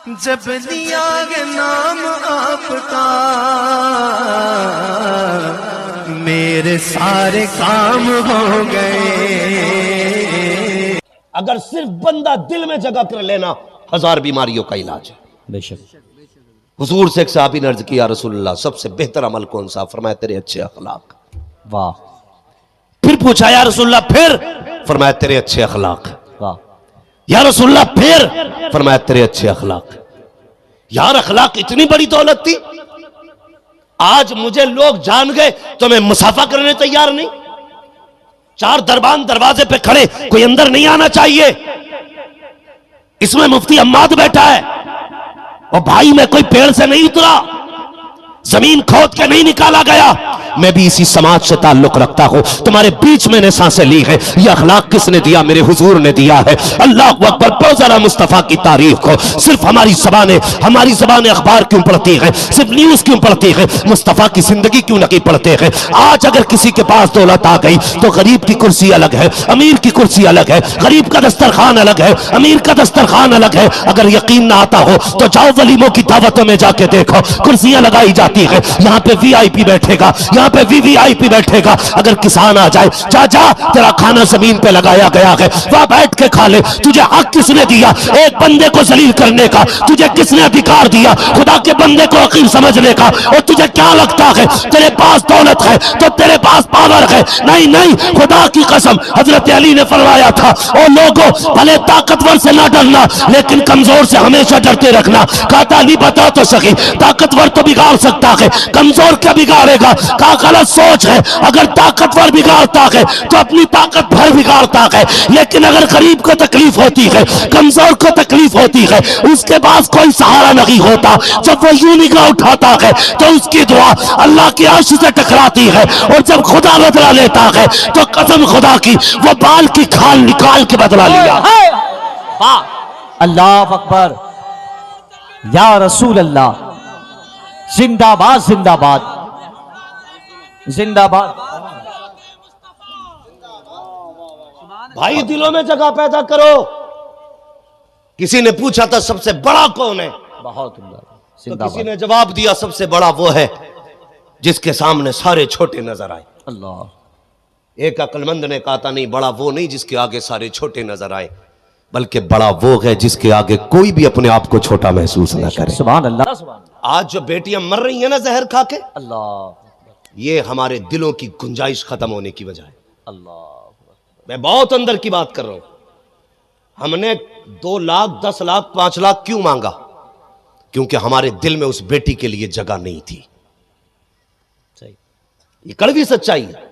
जब लिया ये नाम आपका मेरे सारे काम हो गए। अगर सिर्फ बंदा दिल में जगह कर लेना 1000 बीमारियों का इलाज है। बेशक हुजूर से एक सहाबी ने अर्ज किया, रसूलुल्लाह सबसे बेहतर अमल कौन सा? फरमाया तेरे अच्छे अखलाक। वाह। फिर पूछा या रसूलुल्लाह फिर? फरमाया तेरे अच्छे अखलाक। वाह। या रसूलुल्लाह फिर? फरमाया तेरे अच्छे अखलाक। यार अखलाक इतनी बड़ी दौलत थी, आज मुझे लोग जान गए तो मैं मुसाफा करने तैयार नहीं। 4 दरबान दरवाजे पे खड़े, कोई अंदर नहीं आना चाहिए। इसमें मुफ्ती अम्माद बैठा है और भाई मैं कोई पेड़ से नहीं उतरा, जमीन खोद के नहीं निकाला गया, मैं भी इसी समाज से ताल्लुक रखता हूं। तुम्हारे बीच मैंने सांसें ली है, यह अखलाक किसने दिया? मेरे हुजूर ने दिया है। अल्लाह अकबर। पढ़ो जरा मुस्तफा की तारीफ को। सिर्फ हमारी जबानें अखबार क्यों पढ़ती है, सिर्फ न्यूज क्यों पढ़ती है, मुस्तफा की जिंदगी क्यों नहीं पढ़ते हैं? आज अगर किसी के पास दौलत आ गई तो गरीब की कुर्सी अलग है, अमीर की कुर्सी अलग है, गरीब का दस्तरखान अलग है, अमीर का दस्तरखान अलग है। अगर यकीन ना आता हो तो जाओ वलीमों की दावतों में जाके देखो, कुर्सियां लगाई जाती है। यहाँ पे वीआईपी बैठेगा, यहाँ पे वीवीआईपी बैठेगा। अगर किसान आ जाए, जा तेरा खाना जमीन पे लगाया गया है, वहां बैठ के खा ले। तुझे हक किसने दिया एक बंदे को जलील करने का? तुझे किसने अधिकार दिया खुदा के बंदे को हकीम समझने का? और तुझे क्या लगता है तेरे पास दौलत है तो तेरे पास पावर है? नहीं नहीं, खुदा की कसम हजरत अली ने फरमाया था, ओ लोगों भले ताकतवर से ना डरना लेकिन कमजोर से हमेशा डरते रखना। कहता नहीं बता तो सही, ताकतवर तो बिगाड़ सकता है, कमजोर क्या बिगाड़ेगा? का गलत सोच है। अगर ताकतवर बिगाड़ता है तो अपनी ताकत भर बिगाड़ता है, लेकिन अगर गरीब को तकलीफ होती है, कमजोर को तकलीफ होती है, उसके पास कोई सहारा नहीं होता, जब वो यूं निगाह उठाता है तो उसकी दुआ अल्लाह की अर्श से टकराती है। और जब खुदा बदला लेता है तो कसम खुदा की वो बाल की खाल निकाल के बदला लिया। अल्लाह अकबर। या रसूल अल्लाह। जिंदाबाद जिंदाबाद जिंदाबाद। भाई दिलों में जगह पैदा करो। किसी ने पूछा था सबसे बड़ा कौन है, बहुत तो किसी ने जवाब दिया सबसे बड़ा वो है जिसके सामने सारे छोटे नजर आए। अल्लाह। एक अक्लमंद ने कहा था नहीं, बड़ा वो नहीं जिसके आगे सारे छोटे नजर आए, बल्कि बड़ा वो है जिसके आगे कोई भी अपने आप को छोटा महसूस न करे। सुभान अल्लाह। आज जो बेटियां मर रही हैं ना जहर खा के, अल्लाह, ये हमारे दिलों की गुंजाइश खत्म होने की वजह है। अल्लाह। मैं बहुत अंदर की बात कर रहा हूं। हमने 2 लाख 10 लाख 5 लाख क्यों मांगा? क्योंकि हमारे दिल में उस बेटी के लिए जगह नहीं थी। सही, ये कड़वी सच्चाई है।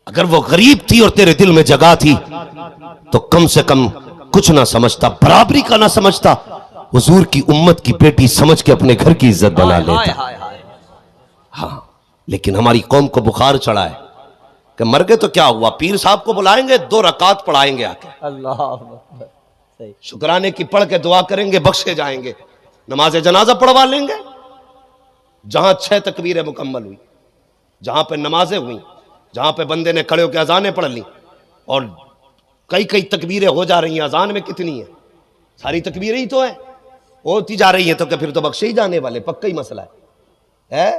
अगर वो गरीब थी और तेरे दिल में जगह थी तो कम से कम कुछ ना समझता, बराबरी का ना समझता, हुजूर की उम्मत की बेटी समझ के अपने घर की इज्जत बना लेता। हाँ, लेकिन हमारी कौम को बुखार चढ़ा है कि मर गए तो क्या हुआ, पीर साहब को बुलाएंगे 2 रकात पढ़ाएंगे आके, अल्लाह, शुक्राने की पढ़ के दुआ करेंगे, बख्शे जाएंगे, नमाज जनाजा पढ़वा लेंगे। जहां 6 तकबीरें मुकम्मल हुई, जहां पे नमाजें हुई, जहां पे बंदे ने खड़े होकर अजानें पढ़ ली और कई कई तकबीरें हो जा रही हैं, अजान में कितनी है? सारी तकबीरें ही तो है, होती जा रही है, तो क्या फिर तो बख्शे ही जाने वाले, पक्का ही मसला है?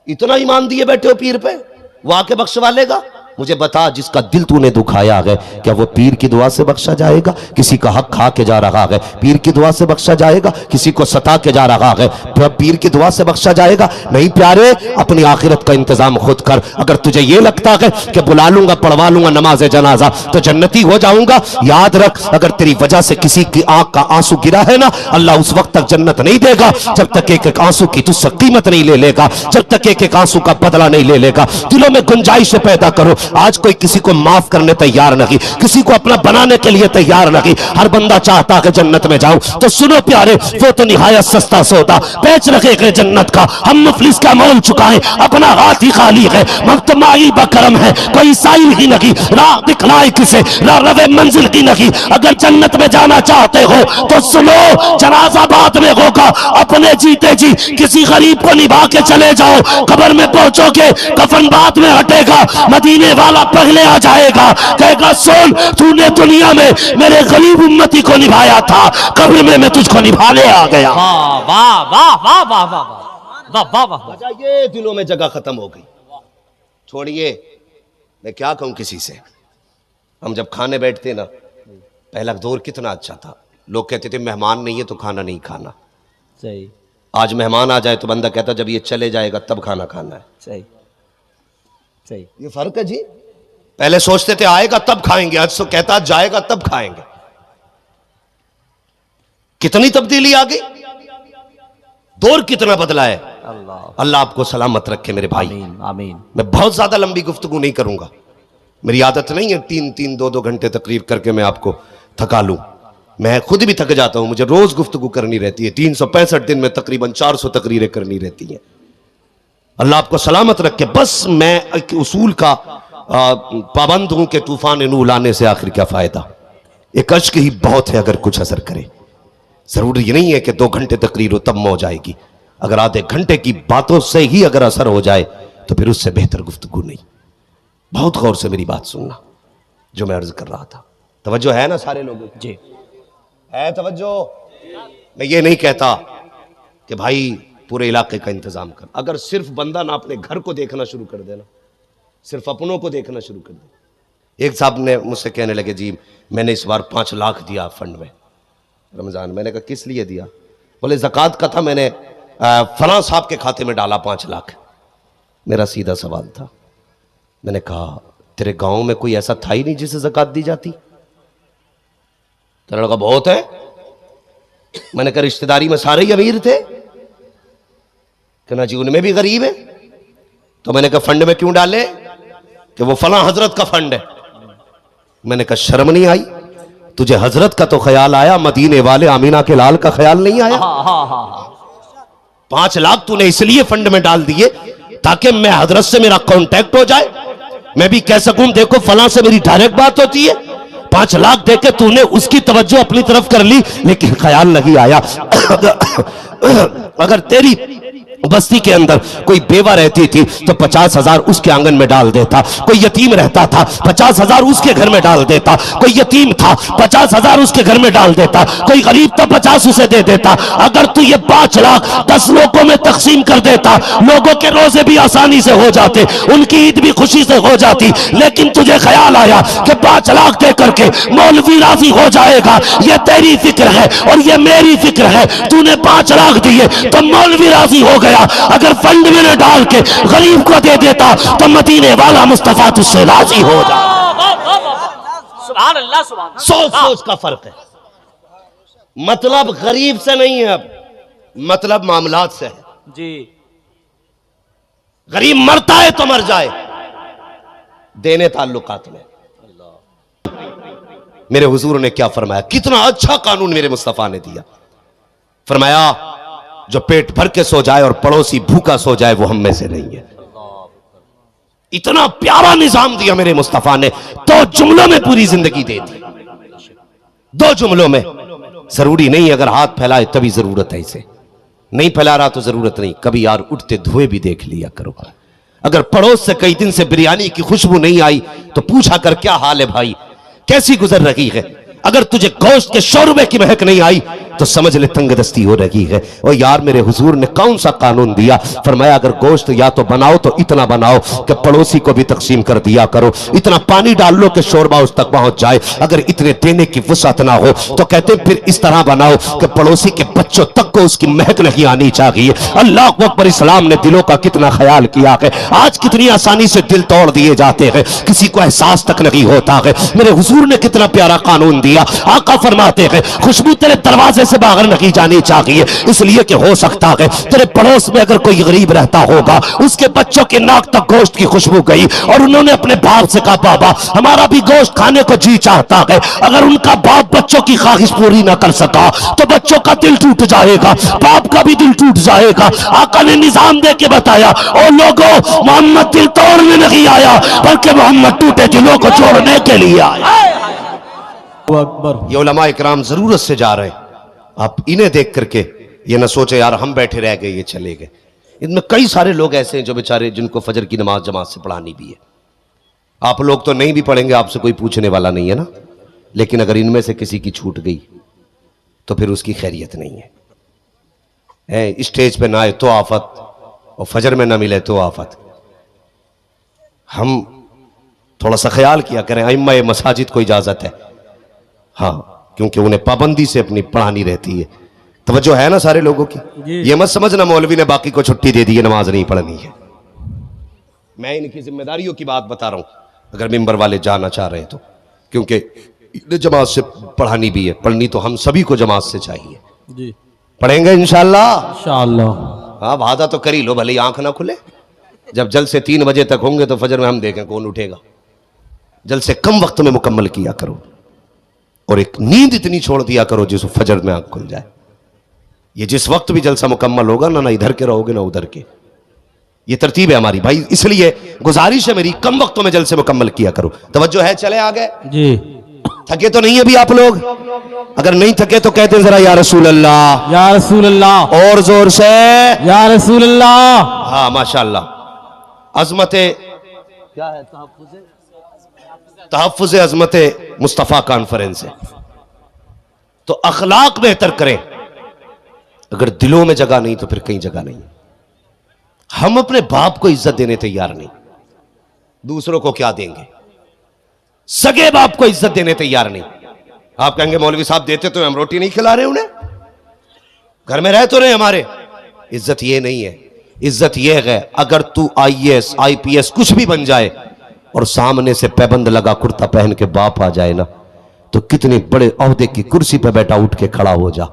इतना ईमान दिए बैठे हो पीर पे, वो आके बख्शवा लेगा? मुझे बता, जिसका दिल तूने दुखाया है क्या वो पीर की दुआ से बख्शा जाएगा? किसी का हक खा के जा रहा है, पीर की दुआ से बख्शा जाएगा? किसी को सता के जा रहा है, पीर की दुआ से बख्शा जाएगा? नहीं प्यारे, अपनी आखिरत का इंतजाम खुद कर। अगर तुझे ये लगता है कि बुला लूंगा, पढ़वा लूंगा नमाज जनाजा तो जन्नती हो जाऊंगा, याद रख, अगर तेरी वजह से किसी की आंख का आंसू गिरा है ना, अल्लाह उस वक्त तक जन्नत नहीं देगा जब तक एक एक आंसू की तुझसे कीमत नहीं ले लेगा, जब तक एक एक आंसू का बदला नहीं ले लेगा। दिलों में गुंजाइश पैदा करो। आज कोई किसी को माफ करने तैयार नहीं, किसी को अपना बनाने के लिए तैयार नहीं। हर बंदा चाहता है जन्नत में जाऊं, तो सुनो प्यारे, वो तो निहायत सस्ता सौदा बेच रखे जन्नत का। हम मुफलिस का मोल चुकाएं, अपना हाथ ही खाली है, मख्तमाई बकरम है, कोई साइल ही नहीं, राह दिखलाए किसे, राह रवे मंजिल की नहीं। अगर जन्नत में जाना चाहते हो तो सुनो, जनाजा बाद में होगा, अपने जीते जी किसी गरीब को निभा के चले जाओ, कब्र में पहुंचोगे, कफन बाद में हटेगा, मदीने मदीने वाला पहले आ जाएगा, कहेगा सुन, तूने दुनिया में मेरे गरीब उम्मती को निभाया था, कब्र में मैं तुझको निभाने आ गया। वाह वाह वाह वाह वाह वाह वाह वाह वाह। ये दिलों में जगह खत्म हो गई। छोड़िए, मैं क्या कहूं किसी से। हम जब खाने बैठते ना, पहला दौर कितना अच्छा था, लोग कहते थे मेहमान नहीं है तो खाना नहीं खाना। सही। आज मेहमान आ जाए तो बंदा कहता जब ये चले जाएगा तब खाना खाना है। सही सही। ये फर्क है जी। पहले सोचते थे आएगा तब खाएंगे, आज तो कहता जाएगा तब खाएंगे। कितनी तब्दीली आ गई, दौर कितना बदला है। अल्लाह आपको सलामत रखे मेरे भाई। आमीन आमीन। मैं बहुत ज्यादा लंबी गुफ्तगू नहीं करूंगा, मेरी आदत नहीं है 3-3 2-2 घंटे तकरीर करके मैं आपको थका लूं। मैं खुद भी थक जाता हूं, मुझे रोज गुफ्तगू करनी रहती है। 365 दिन में तकरीबन 400 तकरीरें करनी रहती हैं। अल्लाह आपको सलामत रखे। बस मैं एक उसूल का पाबंद हूं कि तूफान नूह लाने से आखिर क्या फायदा। एक अश्क ही बहुत है अगर कुछ असर करे। जरूरी ये नहीं है कि 2 घंटे तकरीर हो तब मौज आएगी। अगर आधे घंटे की बातों से ही अगर असर हो जाए तो फिर उससे बेहतर गुफ्तगू नहीं। बहुत गौर से मेरी बात सुनना जो मैं अर्ज कर रहा था। तवज्जो है ना सारे लोगों की? जी है तवज्जो। मैं ये नहीं कहता कि भाई पूरे इलाके का इंतजाम कर। अगर सिर्फ बंदा ना अपने घर को देखना शुरू कर देना, सिर्फ अपनों को देखना शुरू कर दे। एक साहब ने मुझसे कहने लगे जी मैंने इस बार 5 लाख दिया फंड में रमजान। मैंने कहा किस लिए दिया? बोले ज़कात का था, मैंने फलां साहब के खाते में डाला 5 लाख। मेरा सीधा सवाल था, मैंने कहा तेरे गांव में कोई ऐसा था ही नहीं जिसे ज़कात दी जाती? तेरा लड़का बहुत है। मैंने कहा रिश्तेदारी में सारे ही अमीर थे? कहना जी उनमें भी गरीब है। तो मैंने कहा फंड में क्यों डाले? कि वो फलां हजरत का फंड है। मैंने कहा शर्म नहीं आई तुझे? हजरत का तो ख्याल आया, मदीने वाले आमीना के लाल का ख्याल नहीं आया? 5 लाख तूने इसलिए फंड में डाल दिए ताकि मैं हजरत से मेरा कांटेक्ट हो जाए, मैं भी कह सकूं देखो फलां से मेरी डायरेक्ट बात होती है। 5 लाख देके तूने उसकी तवज्जो अपनी तरफ कर ली, लेकिन ख्याल नहीं आया अगर तेरी बस्ती के अंदर कोई बेवा रहती थी तो 50,000 उसके आंगन में डाल देता। कोई यतीम रहता था 50,000 उसके घर में डाल देता। कोई यतीम था 50,000 उसके घर में डाल देता। कोई गरीब था 50 उसे दे देता। अगर तू ये 5 लाख 10 लोगों में तकसीम कर देता, लोगों के रोजे भी आसानी से हो जाते, उनकी ईद भी खुशी से हो जाती। लेकिन तुझे ख्याल आया कि 5 लाख दे करके मौलवी राजी हो जाएगा। ये तेरी फिक्र है और ये मेरी फिक्र है। तूने 5 लाख दिए तो मौलवी राजी हो गया। अगर फंड में न डाल के गरीब को दे देता तो मदीने वाला मुस्तफा तुझसे राजी हो जाए। सुभान अल्लाह सुभान अल्लाह। सोच सोच का फर्क है। मतलब गरीब से नहीं है, अब मतलब मामलात से है। जी। गरीब मरता है तो मर जाए, देने ताल्लुकात में। मेरे हुजूर ने क्या फरमाया, कितना अच्छा कानून मेरे मुस्तफा ने दिया। फरमाया जो पेट भर के सो जाए और पड़ोसी भूखा सो जाए वो हम में से नहीं है। इतना प्यारा निजाम दिया मेरे मुस्तफा ने। 2 जुमलों में पूरी जिंदगी दे दी। 2 जुमलों में। जरूरी नहीं अगर हाथ फैलाए तभी जरूरत है, इसे नहीं फैला रहा तो जरूरत नहीं। कभी यार उठते धुए भी देख लिया करो। अगर पड़ोस से कई दिन से बिरयानी की खुशबू नहीं आई तो पूछा कर क्या हाल है भाई, कैसी गुजर रही है। अगर तुझे गोश्त के शोरबे की महक नहीं आई तो समझ ले तंगदस्ती हो रही है। और यार मेरे हुजूर ने कौन सा कानून दिया? फरमाया अगर गोश्त या तो बनाओ तो इतना बनाओ कि पड़ोसी को भी तकसीम कर दिया करो। इतना पानी डाल लो कि शोरबा उस तक पहुंच जाए। अगर इतने देने की वुसअत ना हो तो कहते फिर इस तरह बनाओ कि पड़ोसी के बच्चों तक को उसकी महक नहीं आनी चाहिए। अल्लाह अकबर। इस्लाम ने दिलों का कितना ख्याल किया है। आज कितनी आसानी से दिल तोड़ दिए जाते हैं, किसी को एहसास तक नहीं होता है। मेरे हुजूर ने कितना प्यारा कानून दिया। आका फरमाते हैं खुशबू तेरे दरवाजे से बाहर नहीं जानी चाहिए, इसलिए कि हो सकता है तेरे पड़ोस में अगर कोई गरीब रहता होगा, उसके बच्चों के नाक तक गोश्त की खुशबू गई और उन्होंने अपने बाप से कहा बाबा हमारा भी गोश्त खाने को जी चाहता है। अगर उनका बाप बच्चों की ख्वाहिश पूरी ना कर सका तो बच्चों का दिल टूट जाएगा, बाप का भी दिल टूट जाएगा। आका ने निजाम दे के बताया ओ लोगों, मोहम्मद दिल तोड़ने नहीं आया बल्कि मोहम्मद टूटे दिलों को जोड़ने के लिए आया। ये उलमा इकराम जरूरत से जा रहे हैं। आप इन्हें देख करके ये ना सोचे यार हम बैठे रह गए ये चले गए। इनमें कई सारे लोग ऐसे हैं जो बेचारे जिनको फजर की नमाज जमात से पढ़ानी भी है। आप लोग तो नहीं भी पढ़ेंगे, आपसे कोई पूछने वाला नहीं है ना, लेकिन अगर इनमें से किसी की छूट गई तो फिर उसकी खैरियत नहीं है। स्टेज पे ना आए तो आफत, और फजर में ना मिले तो आफत। हम थोड़ा सा ख्याल किया करें, अइम्मा मसाजिद को इजाजत है, हाँ, क्योंकि उन्हें पाबंदी से अपनी पढ़ानी रहती है। तवज्जो है ना सारे लोगों की? ये मत समझना मौलवी ने बाकी को छुट्टी दे दी है, नमाज नहीं पढ़नी है। मैं इनकी जिम्मेदारियों की बात बता रहा हूं, अगर मिंबर वाले जाना चाह रहे हैं तो, क्योंकि जमात से पढ़ानी भी है, पढ़नी तो हम सभी को जमात से चाहिए जी। पढ़ेंगे इंशाअल्लाह। हाँ, वादा तो कर ही लो, भले आंख ना खुले। जब जल से 3 बजे तक होंगे तो फजर में हम देखें कौन उठेगा। जल से कम वक्त में मुकम्मल किया करो, और एक नींद इतनी छोड़ दिया करो जिस फजर में आंख खुल जाए। ये जिस वक्त भी जलसा मुकम्मल होगा ना इधर के रहोगे ना उधर के, ये तरतीब है हमारी भाई। इसलिए गुजारिश है मेरी, कम वक्तों में जलसे मुकम्मल किया करो। तवज्जो है? चले आगे जी। थके तो नहीं अभी आप लोग? अगर नहीं थके तो कहते हैं जरा या रसूल अल्लाह, या रसूल अल्लाह, और जोर से या रसूल अल्लाह। हाँ माशाअल्लाह। अजमते क्या है? तहफ्फुज़ अजमते मुस्तफ़ा कॉन्फ्रेंस है। तो अखलाक बेहतर करें। अगर दिलों में जगह नहीं तो फिर कहीं जगह नहीं। हम अपने बाप को इज्जत देने तैयार नहीं, दूसरों को क्या देंगे? सगे बाप को इज्जत देने तैयार नहीं। आप कहेंगे मौलवी साहब देते तो हम रोटी नहीं खिला रहे उन्हें, घर में रह तो रहे हमारे। इज्जत ये नहीं है, इज्जत ये है अगर तू IAS IPS कुछ भी बन जाए और सामने से पैबंद लगा कुर्ता पहन के बाप आ जाए ना, तो कितने बड़े ओहदे की कुर्सी पे बैठा उठ के खड़ा हो जा,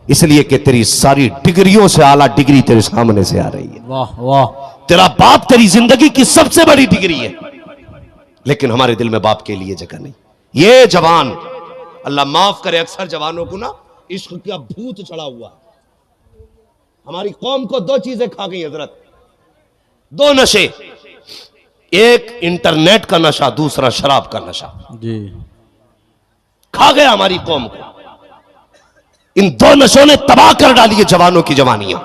इसलिए कि तेरी सारी डिग्रियों से आला डिग्री तेरे सामने से आ रही है। वाह वाह। तेरा बाप तेरी जिंदगी की सबसे बड़ी डिग्री है, लेकिन हमारे दिल में बाप के लिए जगह नहीं। ये जवान, अल्लाह माफ करे, अक्सर जवानों को ना इश्क का भूत चढ़ा हुआ। हमारी कौम को 2 चीजें खा गई हजरत, 2 नशे, एक इंटरनेट का नशा, दूसरा शराब का नशा जी। खा गया हमारी कौम को। इन 2 नशों ने तबाह कर डाली है जवानों की जवानियां।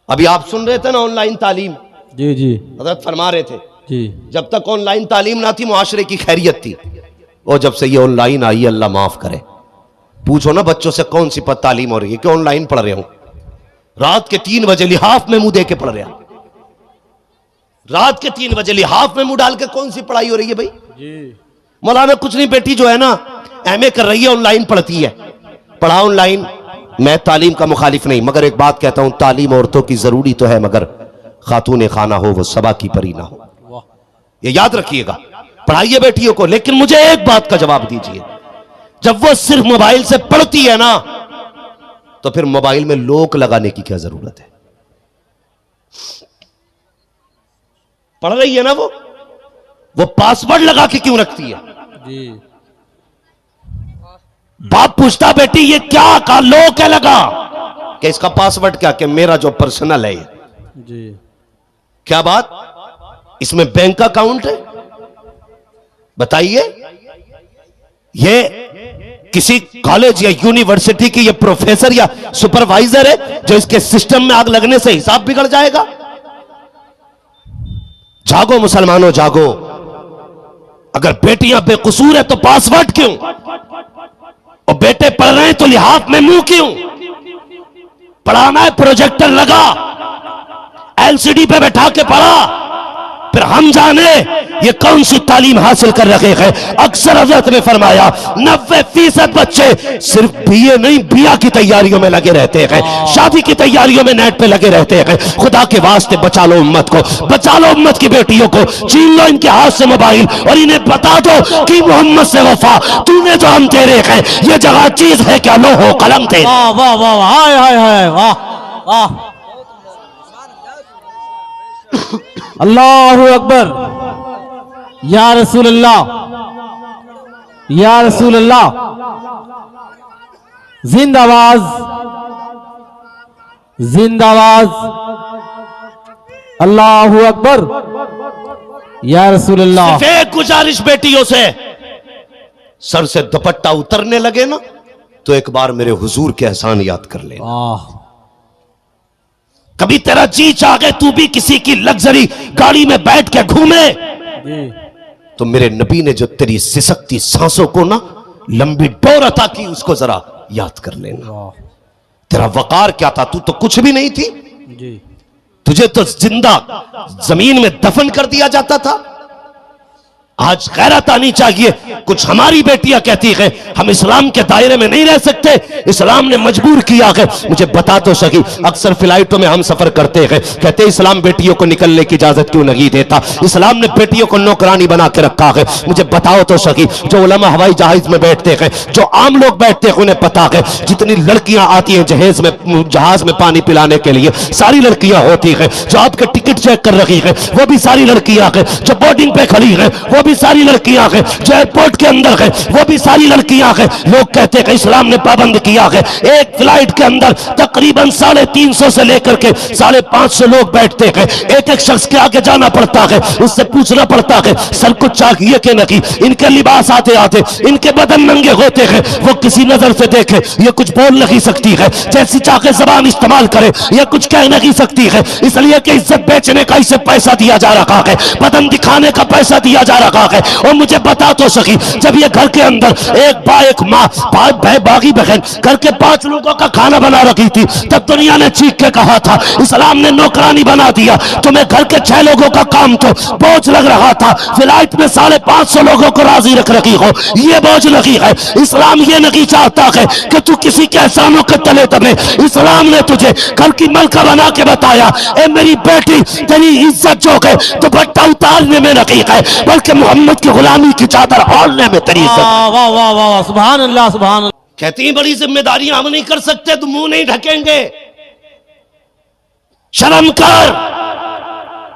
अभी आप सुन रहे थे ना ऑनलाइन तालीम, जी जी, हजरत फरमा रहे थे जी, जब तक ऑनलाइन तालीम ना थी मुआशरे की खैरियत थी, और जब से ये ऑनलाइन आई, अल्लाह माफ करे, पूछो ना बच्चों से कौन सी तालीम हो रही है कि ऑनलाइन पढ़ रहे हो। रात के 3 बजे लिहाफ में मुंह दे के पढ़ रहे हैं, रात के 3 बजे लिहाफ में मुंह डाल के कौन सी पढ़ाई हो रही है भाई जी? मौलाना कुछ नहीं, बेटी जो है ना MA कर रही है, ऑनलाइन पढ़ती है, पढ़ा ऑनलाइन। मैं तालीम का मुखालिफ नहीं, मगर एक बात कहता हूं, तालीम औरतों की जरूरी तो है, मगर खातून खाना हो वो सबा की परी ना हो, ये याद रखिएगा। पढ़ाइए बेटियों को, लेकिन मुझे एक बात का जवाब दीजिए, जब वो सिर्फ मोबाइल से पढ़ती है ना, तो फिर मोबाइल में लॉक लगाने की क्या जरूरत है? पढ़ रही है ना वो पासवर्ड लगा के क्यों रखती है जी? बाप पूछता बेटी ये क्या का लॉक है लगा, कि इसका पासवर्ड क्या, कि मेरा जो पर्सनल है जी। क्या बात, इसमें बैंक अकाउंट है? बताइए, ये किसी कॉलेज या यूनिवर्सिटी की ये प्रोफेसर या सुपरवाइजर है जो इसके सिस्टम में आग लगने से हिसाब बिगड़ जाएगा? जागो मुसलमानों जागो। अगर बेटियां बेकसूर है तो पासवर्ड क्यों, और बेटे पढ़ रहे हैं तो लिहाफ में मुंह क्यों? पढ़ाना है प्रोजेक्टर लगा, LCD पे बैठा के पढ़ा, फिर हम जाने ये कौन सी तालीम हासिल कर रहे हैं। अक्सर हजरत ने फरमाया 90% बच्चे सिर्फ BA नहीं BA की तैयारियों में लगे रहते हैं, शादी की तैयारियों में नेट पे लगे रहते हैं। खुदा के वास्ते बचा लो उम्मत को, बचा लो उम्मत की बेटियों को, छीन लो इनके हाथ से मोबाइल और इन्हें बता दो कि मोहम्मद से वफा तूने जो हम तेरे हैं, ये जगह चीज है क्या, लो हो कलम थे। वाह वाह वाह, हाय हाय हाय, वाह वाह, अल्लाहु अकबर, या रसूल अल्लाह, या रसूल अल्लाह, जिंदाबाद जिंदाबाद, अल्लाहु अकबर, या रसूल अल्लाह। सिर्फ एक गुजारिश बेटियों से, सर से दुपट्टा उतरने लगे ना तो एक बार मेरे हुजूर के एहसान याद कर ले। कभी तेरा जी चाहे तू भी किसी की लग्जरी गाड़ी में बैठ के घूमे, तो मेरे नबी ने जो तेरी सिसकती सांसों को ना लंबी डोर अता की, उसको जरा याद कर लेना। तेरा वकार क्या था? तू तो कुछ भी नहीं थी। तुझे तो जिंदा जमीन में दफन कर दिया जाता था। आज गैरत आनी चाहिए। कुछ हमारी बेटियां कहती है हम इस्लाम के दायरे में नहीं रह सकते, इस्लाम ने मजबूर किया है। मुझे बता तो सकी, अक्सर फ्लाइटों में हम सफर करते हैं, कहते इस्लाम बेटियों को निकलने की इजाजत क्यों नहीं देता, इस्लाम ने बेटियों को नौकरानी बना के रखा है। मुझे बताओ तो सकी, जो उलमा हवाई जहाज में बैठते हैं, जो आम लोग बैठते हैं, उन्हें पता है जितनी लड़कियां आती हैं जहाज में पानी पिलाने के लिए, सारी लड़कियां होती है। जो आपके टिकट चेक कर रही है वो भी सारी लड़कियां है। जो बोर्डिंग पे खड़ी है वो भी सारी लड़कियां हैं। जो एयरपोर्ट के अंदर है वो भी सारी लड़कियां हैं। लोग कहते हैं कि इस्लाम ने पाबंद किया है। एक फ्लाइट के अंदर तकरीबन 350 से लेकर के 550 लोग बैठते हैं। एक एक शख्स के आगे जाना पड़ता है, उससे पूछना पड़ता है सर कुछ चाहिए कि नहीं। इनके लिबास आते आते इनके बदन नंगे होते हैं। वो किसी नजर से देखे ये कुछ बोल नहीं सकती है, जैसी चाहे जबान इस्तेमाल करे ये कुछ कह नहीं सकती है, इसलिए कि इज्जत बेचने का इसे पैसा दिया जा रहा है, बदन दिखाने का पैसा दिया जा रहा है। और मुझे बता तो सकी, जब ये घर के अंदर एक माँ बागी बहन घर के 5 लोगों का खाना बना रखी थी, तब दुनिया ने चीख के कहा था इस्लाम ने नौकरानी बना दिया। तुम्हें घर के 6 लोगों का काम तो बोझ लग रहा था, फ्लाइट में 550 लोगों को राजी रख रखी हो, ये बोझ लगी है। इस्लाम ये नहीं चाहता है कि तू किसी के एहसानों के तले दबे। इस्लाम ने तुझे घर की मलका बना के बताया, ए मेरी बेटी तेरी इज्जत जो है दुपट्टा उतारने में नहीं है, बल्कि मोहम्मद की गुलामी की चादर ओढ़ने में तेरी इज्जत। वाह वाह वाह, सुभान अल्लाह सुभान अल्लाह। कहती हैं बड़ी जिम्मेदारियां हम नहीं कर सकते तो मुंह नहीं ढकेंगे। शर्म कर,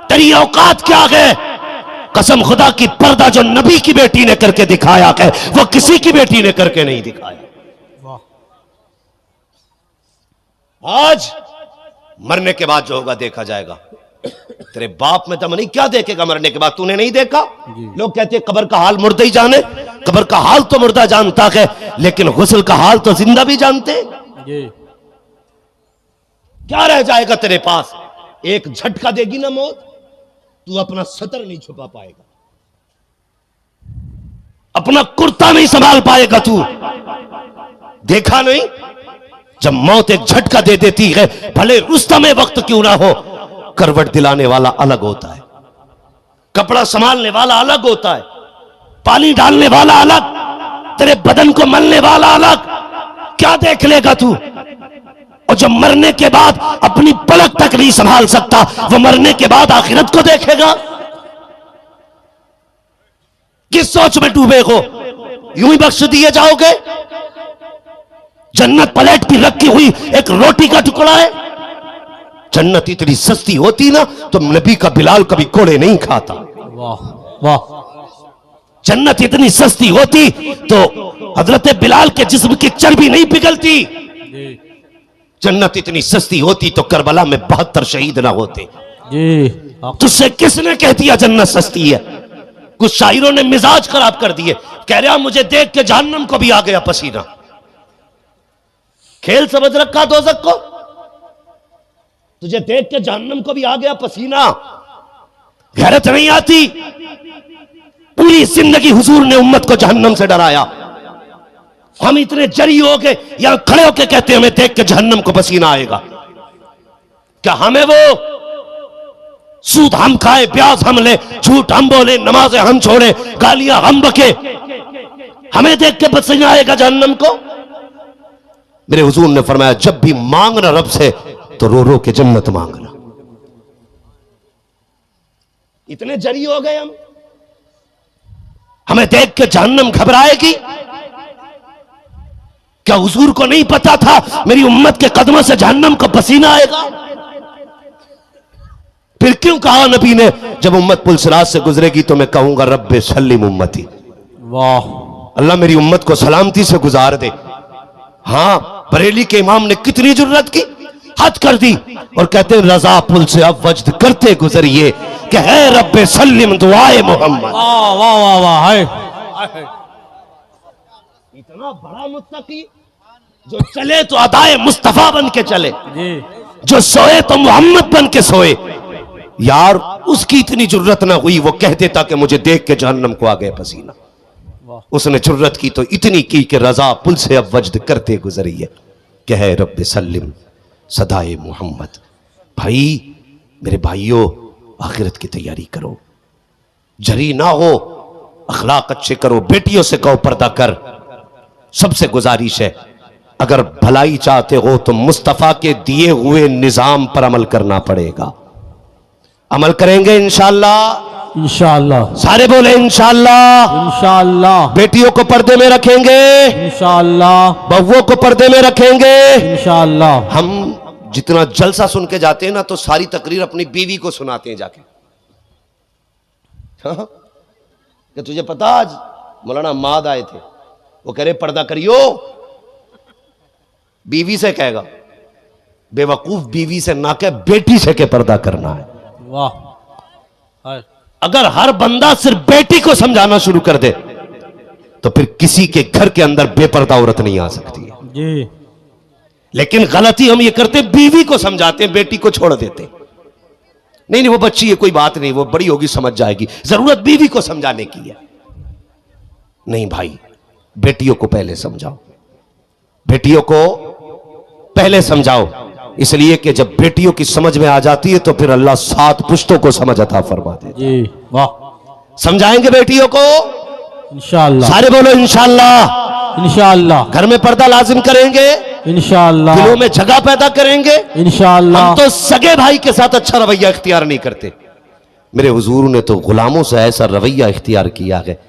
तेरी औकात क्या है? कसम खुदा की, पर्दा जो नबी की बेटी ने करके दिखाया है वो किसी की बेटी ने करके नहीं दिखाया। आज मरने के बाद जो होगा देखा जाएगा। तेरे बाप में दम नहीं, क्या देखेगा मरने के बाद? तूने नहीं देखा? लोग कहते हैं कब्र का हाल मुर्दा ही जाने। कब्र का हाल तो मुर्दा जानता है, लेकिन गुस्ल का हाल तो जिंदा भी जानते। क्या रह जाएगा तेरे पास? एक झटका देगी ना मौत, तू अपना सतर नहीं छुपा पाएगा, अपना कुर्ता नहीं संभाल पाएगा। तू देखा नहीं, जब मौत एक झटका दे देती है, भले रुस्तम में वक्त क्यों ना हो, करवट दिलाने वाला अलग होता है, कपड़ा संभालने वाला अलग होता है, पानी डालने वाला अलग, तेरे बदन को मलने वाला अलग। क्या देख लेगा तू? और जब मरने के बाद अपनी पलक तक नहीं संभाल सकता, वो मरने के बाद आखिरत को देखेगा। किस सोच में डूबे हो? यूं ही बख्श दिए जाओगे? जन्नत प्लेट भी रखी हुई एक रोटी का टुकड़ा है। जन्नत इतनी सस्ती होती ना तो नबी का बिलाल कभी कोड़े नहीं खाता। वाह वाह। जन्नत इतनी सस्ती होती तो हजरत बिलाल के जिस्म की चर्बी नहीं पिघलती। जन्नत इतनी सस्ती होती तो करबला में 72 शहीद ना होते। तुझसे किसने कह दिया जन्नत सस्ती है? कुछ शायरों ने मिजाज खराब कर दिए, कह रहा मुझे देख के जहन्नम को भी आ गया पसीना। खेल समझ रखा दोज़ख को? तुझे देख के जहन्नम को भी आ गया पसीना। गैरत नहीं आती? पूरी जिंदगी हुजूर ने उम्मत को जहन्नम से डराया। हम इतने जरी हो गए, यहां खड़े होके कहते हैं हमें देख के जहन्नम को पसीना आएगा। क्या हमें वो सूद हम खाए, ब्याज हम ले, झूठ हम बोले, नमाजें हम छोड़े, गालियां हम बके, हमें देख के पसीना आएगा जहन्नम को? मेरे हुजूर ने फरमाया जब भी मांगना रब से तो रो रो के जन्नत मांगना। इतने जरी हो गए हम, हमें देख के जहन्नम घबराएगी? क्या हुजूर को नहीं पता था मेरी उम्मत के कदमों से जहन्नम को पसीना आएगा? फिर क्यों कहा नबी ने जब उम्मत पुलसिरात से गुजरेगी तो मैं कहूंगा रब्बे सल्लिम उम्मती। वाह, अल्लाह मेरी उम्मत को सलामती से गुजार दे। हां, बरेली के इमाम ने कितनी जुर्रत की, हद कर दी और कहते हैं रजा पुल से अब वजद करते गुजरिए कि है रब्बे सल्लिम दुआए मोहम्मद। वाह वाह वाह वाह। इतना बड़ा मुत्तकी जो चले तो अदाए मुस्तफा बन के चले, जो सोए तो मोहम्मद बन के सोए। यार उसकी इतनी जुर्रत ना हुई, वो कह देता कि मुझे देख के जहन्नम को आ गए पसीना। उसने जुर्रत की तो इतनी की कि रजा पुल से अब वजद करते गुजरी है कि है रब्बे सल्लिम सदाए मोहम्मद। भाई मेरे भाइयों, आखिरत की तैयारी करो, जरी ना हो, अखलाक अच्छे करो, बेटियों से कहो पर्दा कर। सबसे गुजारिश है, अगर भलाई चाहते हो तो मुस्तफा के दिए हुए निजाम पर अमल करना पड़ेगा। अमल करेंगे इंशाअल्लाह, इंशाअल्लाह, सारे बोले इंशाअल्लाह। इंशाअल्लाह, बेटियों को पर्दे में रखेंगे, इंशाअल्लाह, बहुओं को पर्दे में रखेंगे। इंशाअल्लाह। हम जितना जलसा सुन के जाते हैं ना, तो सारी तकरीर अपनी बीवी को सुनाते हैं जाके। हाँ? कि तुझे पता आज मौलाना माद आए थे, वो कह रहे पर्दा करियो। बीवी से कहेगा, बेवकूफ बीवी से ना कह, बेटी से के पर्दा करना है। वाह। अगर हर बंदा सिर्फ बेटी को समझाना शुरू कर दे तो फिर किसी के घर के अंदर बेपर्दा औरत नहीं आ सकती है जी। लेकिन गलती हम ये करते, बीवी को समझाते हैं, बेटी को छोड़ देते। नहीं नहीं वो बच्ची है, कोई बात नहीं, वो बड़ी होगी समझ जाएगी, जरूरत बीवी को समझाने की है। नहीं भाई, बेटियों को पहले समझाओ, बेटियों को पहले समझाओ, इसलिए कि जब बेटियों की समझ में आ जाती है तो फिर अल्लाह 7 पुश्तों को समझ अता फरमा दे जी। वाह। समझाएंगे बेटियों को इंशाअल्लाह, सारे बोलो इंशाअल्लाह। इंशाअल्लाह, घर में पर्दा लाजिम करेंगे, इंशाअल्लाह, दिलों में जगह पैदा करेंगे। इंशाअल्लाह। हम तो सगे भाई के साथ अच्छा रवैया इख्तियार नहीं करते। मेरे हुजूर ने तो गुलामों से ऐसा रवैया इख्तियार किया है,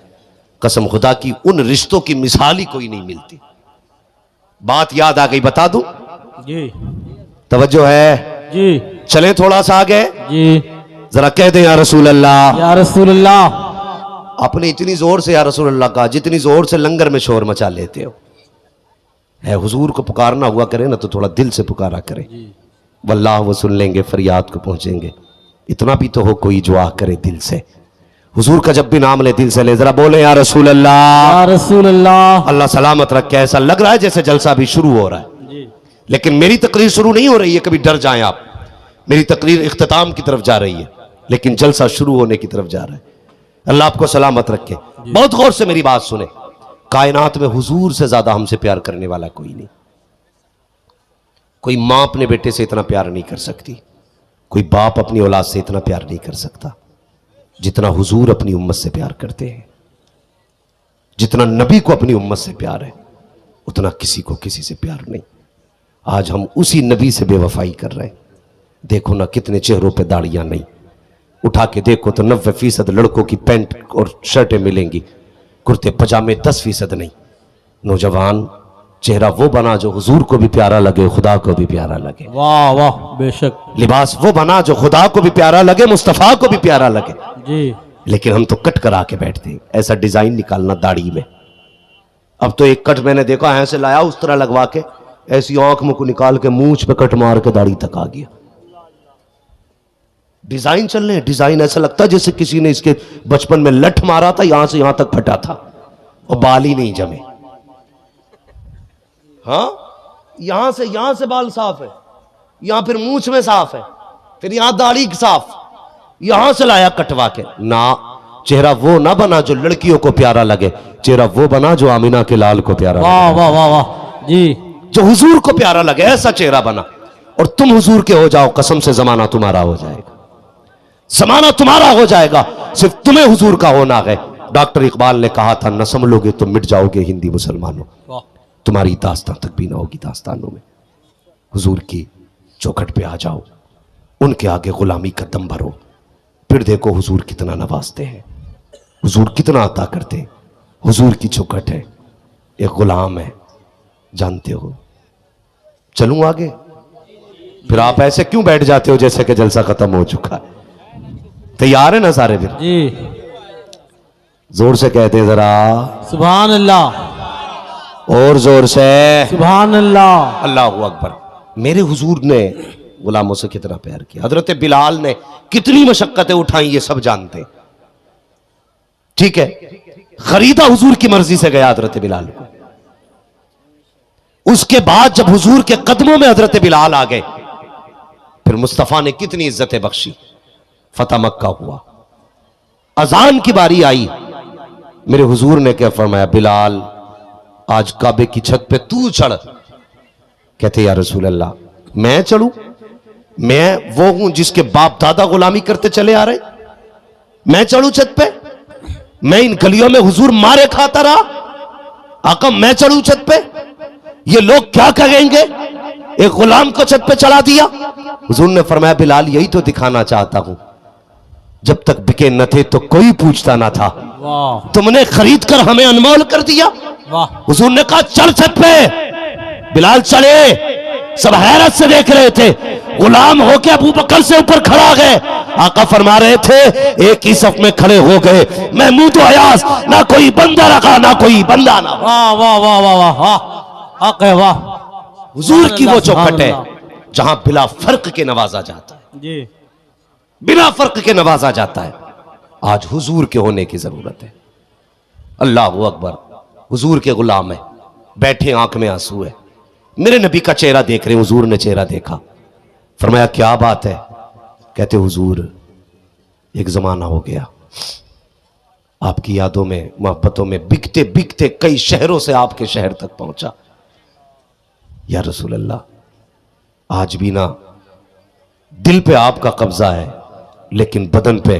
कसम खुदा की उन रिश्तों की मिसाल ही कोई नहीं मिलती। बात याद आ गई, बता दूं? जी तवज्जो है? जी चलें थोड़ा सा आगे, जी। जरा कह दे या रसूल अल्लाह। या रसूलुल्लाह। आपने इतनी जोर से या रसूल अल्लाह कहा जितनी जोर से लंगर में शोर मचा लेते हो। है हुजूर को पुकारना हुआ करे ना तो थोड़ा दिल से पुकारा करे, वल्लाह वो सुन लेंगे, फरियाद को पहुंचेंगे। इतना भी तो हो कोई जो आ करे दिल से। हुजूर का जब भी नाम ले दिल से ले, जरा बोले या रसूल अल्लाह। या रसूलुल्लाह। अल्लाह सलामत रखे। ऐसा लग रहा है जैसे जलसा भी शुरू हो रहा है, लेकिन मेरी तकरीर शुरू नहीं हो रही है, कभी डर जाएं आप। मेरी तकरीर इख्तिताम की तरफ जा रही है, लेकिन जलसा शुरू होने की तरफ जा रहा है। अल्लाह आपको सलामत रखे। बहुत गौर से मेरी बात सुने, कायनात में हुजूर से ज्यादा हमसे प्यार करने वाला कोई नहीं। कोई मां अपने बेटे से इतना प्यार नहीं कर सकती, कोई बाप अपनी औलाद से इतना प्यार नहीं कर सकता जितना हुजूर अपनी उम्मत से प्यार करते हैं। जितना नबी को अपनी उम्मत से प्यार है, उतना किसी को किसी से प्यार नहीं। आज हम उसी नबी से बेवफाई कर रहे हैं। देखो ना कितने चेहरों पे दाढ़ियां नहीं, उठा के देखो तो 90% लड़कों की पैंट और शर्टें मिलेंगी, कुर्ते पजामे 10% नहीं। नौजवान, चेहरा वो बना जो हुजूर को भी प्यारा लगे, खुदा को भी प्यारा लगे। वाह वाह, बेशक। लिबास वो बना जो खुदा को भी प्यारा लगे, मुस्तफा को भी प्यारा लगे। जी। लेकिन हम तो कट करा के बैठते हैं, ऐसा डिजाइन निकालना दाढ़ी में। अब तो एक कट मैंने देखा ऐसे लाया उस तरह लगवा के, ऐसी आंख में को निकाल के मूंछ पे कट मार के दाढ़ी तक आ गया। डिजाइन चल रहे हैं, डिजाइन ऐसा लगता है जैसे किसी ने इसके बचपन में लठ मारा था, यहां से यहां तक फटा था और बाल ही नहीं जमे। हाँ, यहां से बाल साफ है, यहां फिर मूंछ में साफ है, फिर यहां दाढ़ी साफ, यहां से लाया कटवा के ना। चेहरा वो ना बना जो लड़कियों को प्यारा लगे, चेहरा वो बना जो आमिना के लाल को प्यारा लगे। वाह वाह वाह वाह जी। जो हुजूर को प्यारा लगे, ऐसा चेहरा बना। और तुम हुजूर के हो जाओ, कसम से जमाना तुम्हारा हो जाएगा, जमाना तुम्हारा हो जाएगा। सिर्फ तुम्हें हुजूर का होना है। डॉक्टर इकबाल ने कहा था, न संभलोगे तो मिट जाओगे हिंदी मुसलमानों, तुम्हारी दास्तां तक भी ना होगी दास्तानों में। हुजूर की चौखट पे आ जाओ, उनके आगे गुलामी का दम भरो, फिर देखो हुजूर कितना नवाजते हैं, हुजूर कितना अता करते हैं। हुजूर की चौखट है, एक गुलाम है, जानते हो। चलूं आगे? फिर आप ऐसे क्यों बैठ जाते हो जैसे कि जलसा खत्म हो चुका है? तैयार है ना सारे? फिर जी जोर से कहते हैं जरा, सुभान अल्लाह, और जोर से सुभान अल्लाह। अल्लाहू अकबर। मेरे हुजूर ने गुलामों से कितना प्यार किया, हजरत बिलाल ने कितनी मशक्कतें उठाई, ये सब जानते। ठीक है, खरीदा हुजूर की मर्जी से गया हजरत बिलाल को। उसके बाद जब हुजूर के कदमों में हजरत बिलाल आ गए, फिर मुस्तफा ने कितनी इज्जतें बख्शी। फतह मक्का हुआ, अजान की बारी आई, मेरे हुजूर ने क्या फरमाया, बिलाल आज काबे की छत पे तू चढ़। कहते या रसूल अल्लाह मैं चढ़ू? मैं वो हूं जिसके बाप दादा गुलामी करते चले आ रहे, मैं चढ़ू छत पे? मैं इन गलियों में हुजूर मारे खाता रहा, आका मैं चढ़ू छत पे? ये लोग क्या कहेंगे, एक गुलाम को छत पे चढ़ा दिया। हुजूर ने फरमाया बिलाल यही तो दिखाना चाहता हूं, जब तक बिके न थे तो कोई पूछता ना था, तुमने खरीद कर हमें अनमोल कर दिया। हुजूर ने कहा चल छत पे। बिलाल चढ़े, सब हैरत से देख रहे थे, गुलाम होके अबू बकर से ऊपर खड़ा गए। आका फरमा रहे थे एक ही सफ में खड़े हो गए, मैं मुंह तो अयास, ना कोई बंदा रखा ना कोई बंदा ना। वाह वाह वाह वाह वाह वाह वाह। हुजूर की वो चौखट है जहां बिला फर्क के नवाजा जाता है जी, बिना फर्क के नवाजा जाता है। आज हुजूर के होने की जरूरत है। अल्लाह अकबर, हुजूर के गुलाम है, बैठे आंख में आंसू है, मेरे नबी का चेहरा देख रहे, हुजूर ने चेहरा देखा, फरमाया क्या बात है? कहते हुजूर एक जमाना हो गया, आपकी यादों में मोहब्बतों में बिकते बिकते कई शहरों से आपके शहर तक पहुंचा। या रसूल अल्लाह आज भी ना दिल पे आपका कब्जा है, लेकिन बदन पे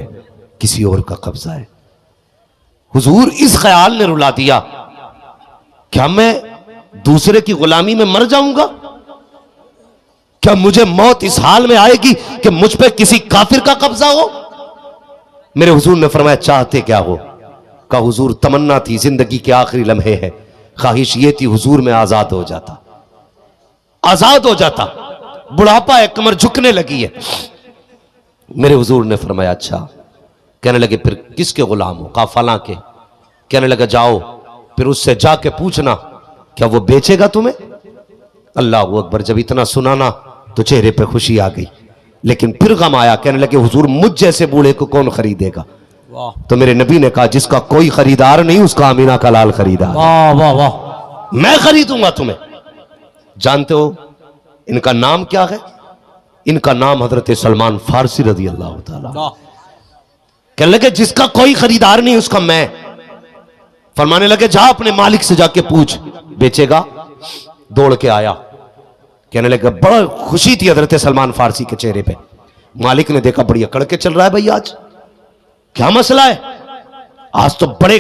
किसी और का कब्जा है। हुजूर इस ख्याल ने रुला दिया, क्या मैं दूसरे की गुलामी में मर जाऊंगा? क्या मुझे मौत इस हाल में आएगी कि मुझ पे किसी काफिर का कब्जा हो? मेरे हुजूर ने फरमाया चाहते क्या हो? का हुजूर तमन्ना थी जिंदगी के आखिरी लम्हे हैं, ख्वाहिश ये थी हुजूर में आजाद हो जाता, आजाद हो जाता, बुढ़ापा है, कमर झुकने लगी है। मेरे हुजूर ने फरमाया अच्छा। कहने लगे फिर किसके गुलाम हो? कहा फलां के। कहने लगा जाओ फिर उससे जाके पूछना क्या वो बेचेगा तुम्हें? अल्लाह अकबर, जब इतना सुना ना तो चेहरे पे खुशी आ गई, लेकिन फिर गम आया। कहने लगे हुजूर मुझ जैसे बूढ़े को कौन खरीदेगा? तो मेरे नबी ने कहा जिसका कोई खरीदार नहीं उसका अमीना का लाल खरीदार। वाह वाह वाह। मैं खरीदूंगा तुम्हें। जानते हो इनका नाम क्या है? इनका नाम हजरत सलमान फारसी रजी अल्लाह ताला। कहने लगे जिसका कोई खरीदार नहीं उसका मैं। फरमाने लगे जा अपने मालिक से जाके पूछ बेचेगा। दौड़ के आया, कहने लगे बड़ा खुशी थी हजरत सलमान फारसी के चेहरे पे। मालिक ने देखा बड़ी अकड़ के चल रहा है भाई, आज क्या मसला है? आज तो बड़े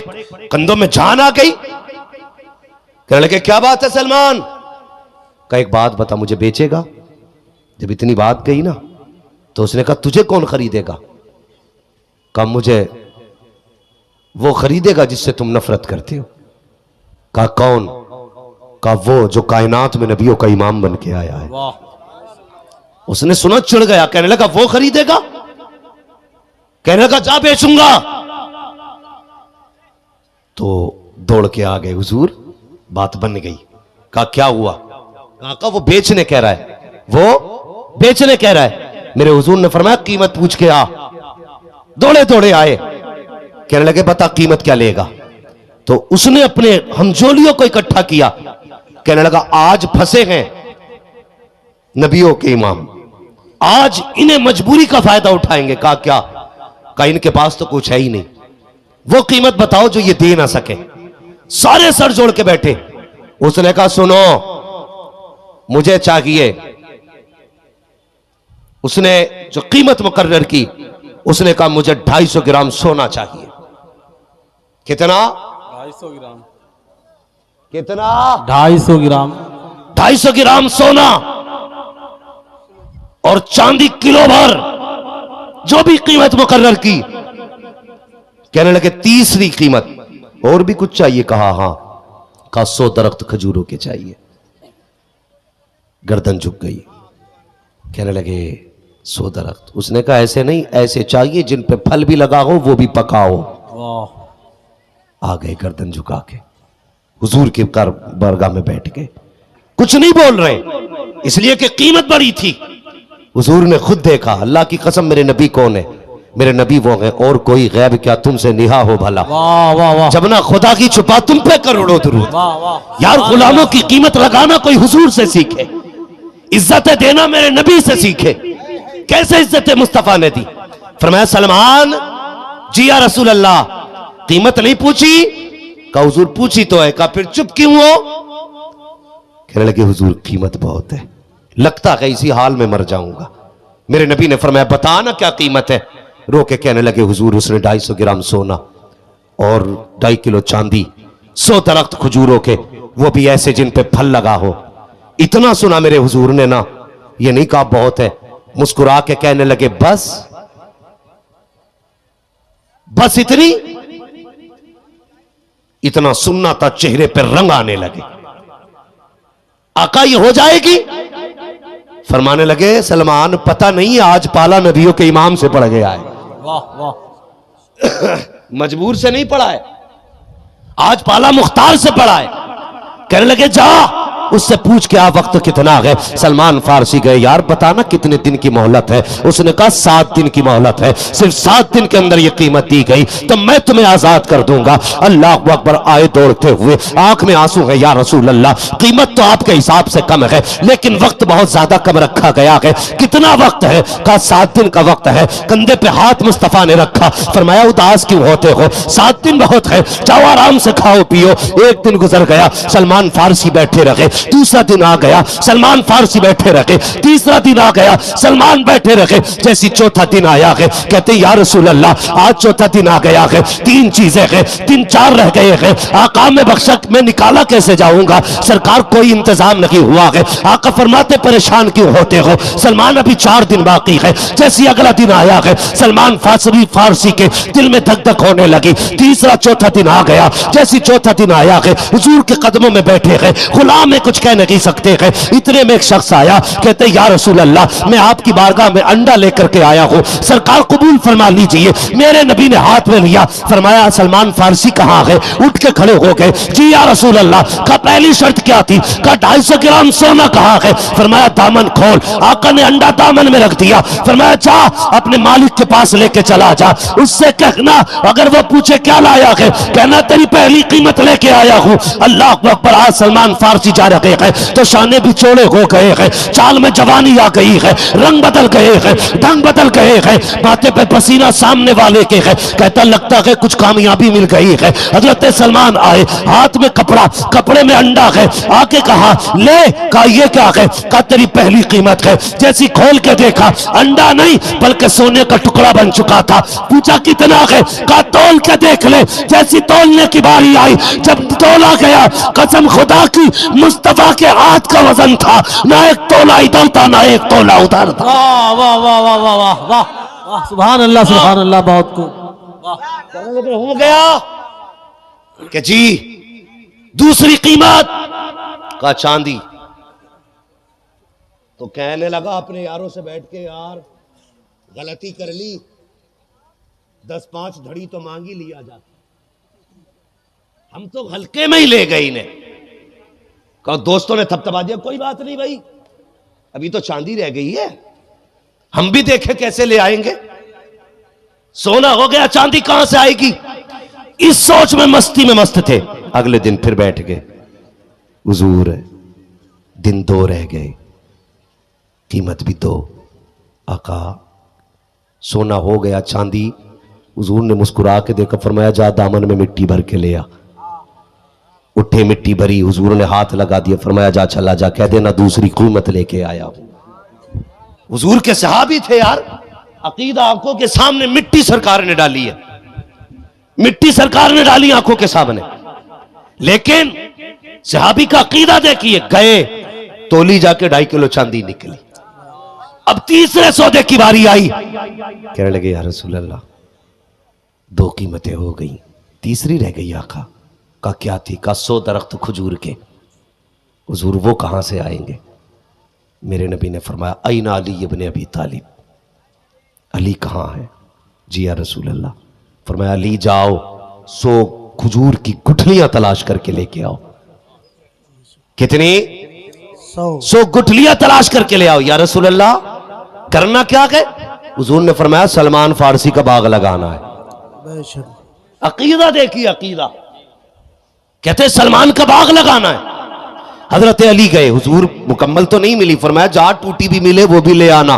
कंधों में जान आ गई। कहने लगे क्या बात है सलमान? का एक बात बता, मुझे बेचेगा? जब इतनी बात कही ना तो उसने कहा तुझे कौन खरीदेगा? कहा मुझे वो खरीदेगा जिससे तुम नफरत करते हो। कहा कौन? कहा वो जो कायनात में नबियों का इमाम बन के आया है। उसने सुना चिढ़ गया, कहने लगा वो खरीदेगा? कहने लगा जा बेचूंगा। तो दौड़ के आ गए हुजूर, बात बन गई। कहा क्या हुआ? कहा वो बेचने कह रहा है, वो बेचने कह रहा है। मेरे हुजूर ने फरमाया कीमत पूछ के आ। दौड़े दौड़े आए, कहने लगे बता कीमत क्या लेगा? तो उसने अपने हमजोलियों को इकट्ठा किया, कहने लगा आज फंसे हैं नबियों के इमाम, आज इन्हें मजबूरी का फायदा उठाएंगे। कहा क्या? कहा इनके पास तो कुछ है ही नहीं, वो कीमत बताओ जो ये दे ना सके। सारे सर जोड़ के बैठे। उसने कहा सुनो मुझे चाहिए। उसने जो कीमत मुकर्रर की, उसने कहा मुझे 250 ग्राम सोना चाहिए। कितना? 250 ग्राम। कितना? 250 ग्राम। 250 ग्राम सोना और चांदी किलो भर, जो भी कीमत मुकर्रर की। कहने लगे तीसरी कीमत और भी कुछ चाहिए? कहा हां। कहा 100 दरख्त खजूरों के चाहिए। गर्दन झुक गई। कहने लगे 100 दरख्त? उसने कहा ऐसे नहीं, ऐसे चाहिए जिन पे फल भी लगा हो वो भी पका हो। आ गए गर्दन झुका के हुजूर के बारगाह में बैठ गए, कुछ नहीं बोल रहे इसलिए कि कीमत बड़ी थी। हुजूर ने खुद देखा, अल्लाह की कसम मेरे नबी कौन है? मेरे नबी वो है और कोई गैब क्या तुमसे निहा हो भला। वाह वाह वाह। जब ना खुदा की छुपा तुम पे करोड़ों दुरूद। वाह वाह। यार गुलामों की कीमत लगाना कोई हुजूर से सीखे, इज्जतें देना मेरे नबी से सीखे। कैसे इज्जतें मुस्तफा ने दी? फरमाया सलमान जी या रसूल अल्लाह, कीमत नहीं पूछी? कहा हुजूर पूछी तो है। कहा फिर चुप क्यों हो? कहने लगे हुजूर कीमत बहुत है, लगता है इसी हाल में मर जाऊंगा। मेरे नबी ने फरमाया बता ना क्या कीमत है। रो के कहने लगे हुजूर उसने 250 ग्राम सोना और 2.5 किलो चांदी, 100 दरख्त खजूरों के, वो भी ऐसे जिन पे फल लगा हो। इतना सुना मेरे हुजूर ने ना, ये नहीं कहा बहुत है, मुस्कुरा के कहने लगे बस बस इतनी? इतना सुनना था चेहरे पर रंग आने लगे। आका ये हो जाएगी? फरमाने लगे सलमान पता नहीं आज पाला नबियों के इमाम से पढ़ गया है। वाह वाह। मजबूर से नहीं पढ़ा है, आज पाला मुख्तार से पढ़ा है। कहने लगे जा उससे पूछ के आ वक्त कितना है। सलमान फारसी गए, यार बताना कितने दिन की मोहलत है? उसने कहा 7 दिन की मोहलत है, सिर्फ 7 दिन के अंदर ये कीमत दी गई तो मैं तुम्हें आजाद कर दूंगा। अल्लाह अकबर आए दौड़ते हुए, आंख में आंसू है, या रसूल अल्लाह कीमत तो आपके हिसाब से कम है लेकिन वक्त बहुत ज्यादा कम रखा गया है। कितना वक्त है? कहा 7 दिन का वक्त है। कंधे पे हाथ मुस्तफा ने रखा, फरमाया उदास क्यों होते हो? 7 दिन बहुत है, जाओ आराम से खाओ पियो। एक दिन गुजर गया, सलमान फारसी बैठे रहे। दूसरा दिन आ गया, सलमान फारसी बैठे रहे। तीसरा दिन आ गया, सलमान बैठे रहे। जैसी चौथा दिन आया है, कहते या रसूल अल्लाह आज चौथा दिन आ गया है, 3 चीजें हैं, 3-4 रह गए हैं। आका में बख्शक मैं निकाला कैसे जाऊंगा? सरकार कोई इंतजाम नहीं हुआ है। आका फरमाते परेशान क्यों होते हो? सलमान अभी 4 दिन बाकी है। जैसी अगला दिन आया है, सलमान फारसी के दिल में धक धक होने लगी। तीसरा चौथा दिन आ गया, जैसी चौथा दिन आया है, हुजूर के कदमों में बैठे हैं, गुलाम में कुछ कह नहीं सकते हैं। इतने में एक शख्स आया, कहते या रसूल अल्लाह मैं आपकी बारगाह में अंडा लेकर के आया हूं, सरकार कबूल फरमा लीजिए। मेरे नबी ने हाथ में लिया, फरमाया सलमान फारसी कहां है? उठ के खड़े हो गए, जी या रसूल अल्लाह। का पहली शर्त क्या थी? का 250 ग्राम सोना कहां है? फरमाया दामन खोल। आका ने अंडा दामन में रख दिया, फरमाया जा अपने मालिक के पास लेके चला जा, उससे कहना अगर वो पूछे क्या लाया है, कहना तेरी पहली कीमत लेके आया हूं। अल्लाह अकबर। आज सलमान फारसी जा रहे हैं तो शाने भी चौड़े हो गए हैं, चाल में जवानी आ गई है, रंग बदल गए हैं, ढंग बदल गए हैं, माथे पे पसीना सामने वाले के है। कहता लगता है कुछ कामयाबी मिल गई है। हजरत सलमान आए, हाथ में कपड़ा, कपड़े में अंडा है। आके कहा ले। कहा ये क्या है? कहा तेरी पहली कीमत है। जैसी खोल के देखा, अंडा नहीं बल्कि सोने का टुकड़ा बन चुका था। पूछा कितना है? कहा तोल के देख ले। जैसी तोलने की बारी आई, जब तोला गया, कसम खुदा की मुस्तफा के हाथ का वजन था, ना एक तोला इधर था ना एक तोला उधर था। वाह वाह वाह वाह वाह वाह वाह वाह, सुभान अल्लाह बहुत को हो गया कि जी दूसरी कीमत का चांदी। तो कहने लगा अपने यारों से बैठ के, यार गलती कर ली, 10-5 धड़ी तो मांगी लिया जाता, हम तो हल्के में ही ले गए इन्हें। कहा दोस्तों ने थपथपा दिया, कोई बात नहीं भाई, अभी तो चांदी रह गई है, हम भी देखे कैसे ले आएंगे। सोना हो गया, चांदी कहां से आएगी? इस सोच में मस्ती में मस्त थे। अगले दिन फिर बैठ गए, हुजूर दिन 2 रह गए, कीमत भी 2। आका सोना हो गया, चांदी। हुजूर ने मुस्कुरा के देखा, फरमाया जा दामन में मिट्टी भर के ले आ। उठे, मिट्टी भरी, हुजूर ने हाथ लगा दिया, फरमाया जा चला जा, कह देना दूसरी कीमत लेके आया हूं। हुजूर के सहाबी थे यार, अकीदा आंखों के सामने मिट्टी सरकार ने डाली है, मिट्टी सरकार ने डाली आंखों के सामने, लेकिन सहाबी का अकीदा देखिए। गए, तोली जाके 2.5 किलो चांदी निकली। अब तीसरे सौदे की बारी आई, कहने लगे या रसूल अल्लाह 2 कीमतें हो गई, तीसरी रह गई। आका का क्या थी? का 100 दरख्त खजूर के। हुजूर वो कहां से आएंगे? मेरे नबी ने फरमाया ऐना अली इब्ने अबी तालिब, अली कहां है? जी या रसूल अल्लाह। फरमाया अली जाओ 100 खजूर की गुठलियां तलाश करके लेके आओ। कितनी? 100 गुठलियां तलाश करके ले आओ। या रसूल अल्लाह करना क्या है? हुजूर ने फरमाया सलमान फारसी का बाग लगाना है। अकीदा देखिए, अकीदा कहते सलमान का बाग लगाना है। हजरत अली गए, हुजूर मुकम्मल तो नहीं मिली, फरमाया जा टूटी भी मिले वो भी ले आना,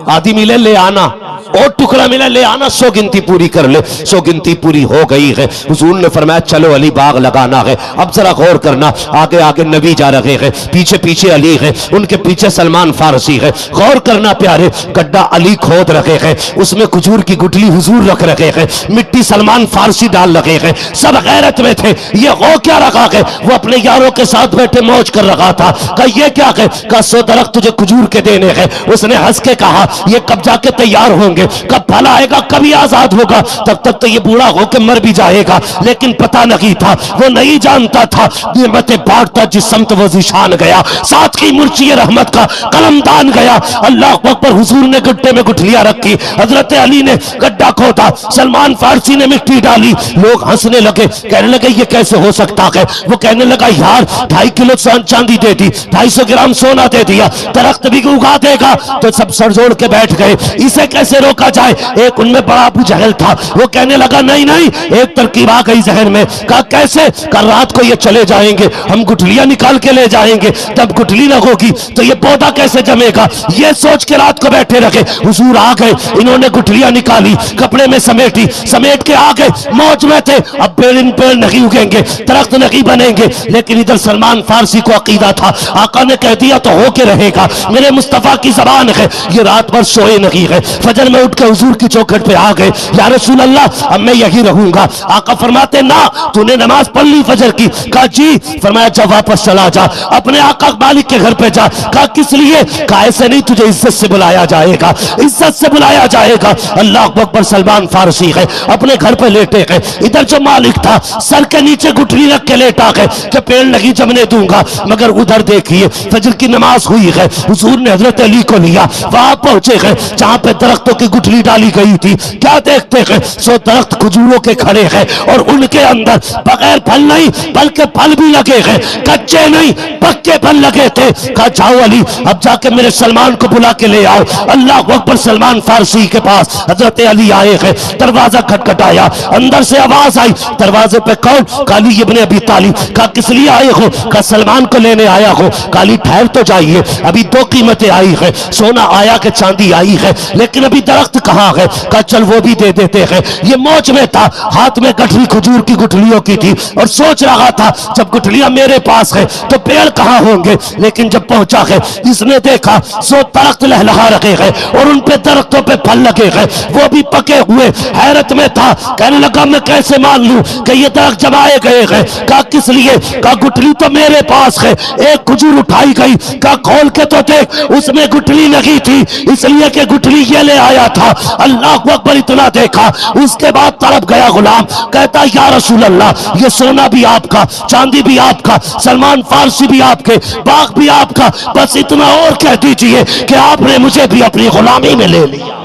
आधी मिले ले आना। और टुकड़ा मिला, ले आना, 100 गिनती पूरी कर ले। 100 गिनती पूरी हो गई है। हुजूर ने फरमाया चलो अली बाग लगाना है। अब जरा गौर करना, आगे आगे नबी जा रहे हैं, पीछे पीछे अली है, उनके पीछे सलमान फारसी है। गौर करना प्यारे, गड्ढा अली खोद रखे हैं, उसमें खजूर की गुठली हुजूर रख रखे हैं, मिट्टी सलमान फारसी डाल रखे हैं। सब गैरत में थे। ये हो क्या रखा है? वो अपने यारों के साथ बैठे मौज कर रखा था। कहा ये क्या है? कहा 100 दरख्त तुझे खजूर के देने हैं। उसने हंस के कहा ये कब जाके तैयार होंगे, कब भला आएगा, कभी आजाद होगा, तब तक तो ये बूढ़ा होकर मर भी जाएगा। लेकिन पता नहीं था, वो नहीं जानता था नियमतें बांटता जिस समत वो जिशान गया, साथ की मुर्ची रहमत का कलमदान गया। अल्लाह अकबर। हुजूर ने गड्ढे में गुठलियां रखी, हजरत अली ने गड्ढा खोदा, सलमान फारसी ने मिट्टी डाली। लोग हंसने लगे, कहने लगे ये कैसे हो सकता है? वो कहने लगा यार 2.5 किलो चांदी दे दी, 250 ग्राम सोना दे दिया, दरख्त भी उगा देगा। तो सब सर जोड़ के बैठ गए, इसे कैसे रोका जाए? एक उनमें बड़ा अबू जहल था, वो कहने लगा नहीं नहीं, एक तरकीब आ गई जहन में। कहा कैसे? कल रात को ये चले जाएंगे, हम गुठलियां निकाल के ले जाएंगे, तब गुठली न होगी तो ये पौधा कैसे जमेगा? ये सोच के रात को बैठे रखे। हुजूर आ गए, इन्होंने गुठलियां निकाली, कपड़े में समेटी, समेट के आ गए, मौज में थे। अब पेड़ नहीं उगेंगे, दरख्त नहीं बनेंगे। लेकिन इधर सलमान फारसी को अकीदा था, आका ने कह दिया तो होके रहेगा, मेरे मुस्तफा की जबान है। ये रात भर सोए नहीं है, फजर में उठ के हुजूर की चौखट पे आ गए, या रसूल अल्लाह अब मैं यही रहूंगा। आका फरमाते ना, तूने नमाज पढ़ ली फजर की? कहा जी। फरमाया जा वापस चला जा, अपने आका मालिक के घर पे जा। कहा किस लिए? कहा ऐसे नहीं, तुझे इज्जत से बुलाया जाएगा, इज्जत से बुलाया जाएगा। अल्लाह अकबर। सलमान फारसी है, अपने घर पे लेटे है। इधर जो मालिक था सर के नीचे गुठली रख के लेटा है कि पेड़ नहीं जमने दूंगा। मगर उधर देखिए फजर की नमाज हुई है, हुजूर ने हजरत अली को लिया, वहां पहुंचे हैं जहां पे दरख्तों की गुठली डाली गई थी। क्या देखते हैं? 100 दरख्त खजूरों के खड़े हैं और उनके अंदर बगैर फल नहीं बल्कि फल भी लगे हैं, कच्चे नहीं पक्के फल लगे थे। कहा जाओ अली, अब जाके मेरे सलमान को बुला के ले आओ। अल्लाह अकबर। सलमान फारसी के पास हजरत अली आए हैं, दरवाजा खटखटाया, अंदर से आवाज आई, दरवाजे पे कौन? काली इब्ने अबी तालिब। कहा किस लिए आए हो? कहा सलमान को लेने आया हो। काली ठहर तो जाइए, अभी 2 कीमतें आई है, सोना आया कि चांदी आई है, लेकिन अभी दरख्त कहाँ है? कहा चल वो भी दे देते हैं। ये मौज में था, हाथ में गठरी खजूर की गुठलियों की थी और सोच रहा था जब गुठलियां मेरे पास है तो पेड़ कहाँ होंगे। लेकिन जब पहुंचा है, इसने देखा 100 दरख्त लहलहा रखे हैं और उन पे दरख्तों पे फल लगे हैं, वो भी पके हुए। हैरत में था, कहने लगा मैं कैसे मान लूं कि ये दरख्त जमाए गए हैं? कहा किस लिए? कहा गुठली तो मेरे पास है। एक खजूर उठाई गई, कहा खोल के तो देख, उसमें गुठली लगी थी, इसलिए कि गुठली ये ले आया था। अल्लाह अकबर। इतना देखा, उसके बाद तड़प गया गुलाम, कहता या रसूल अल्लाह ये सोना भी आपका, चांदी भी आपका, सलमान फारसी भी आपके, बाग भी आपका, बस इतना और कह दीजिए कि आपने मुझे भी अपनी गुलामी में ले लिया।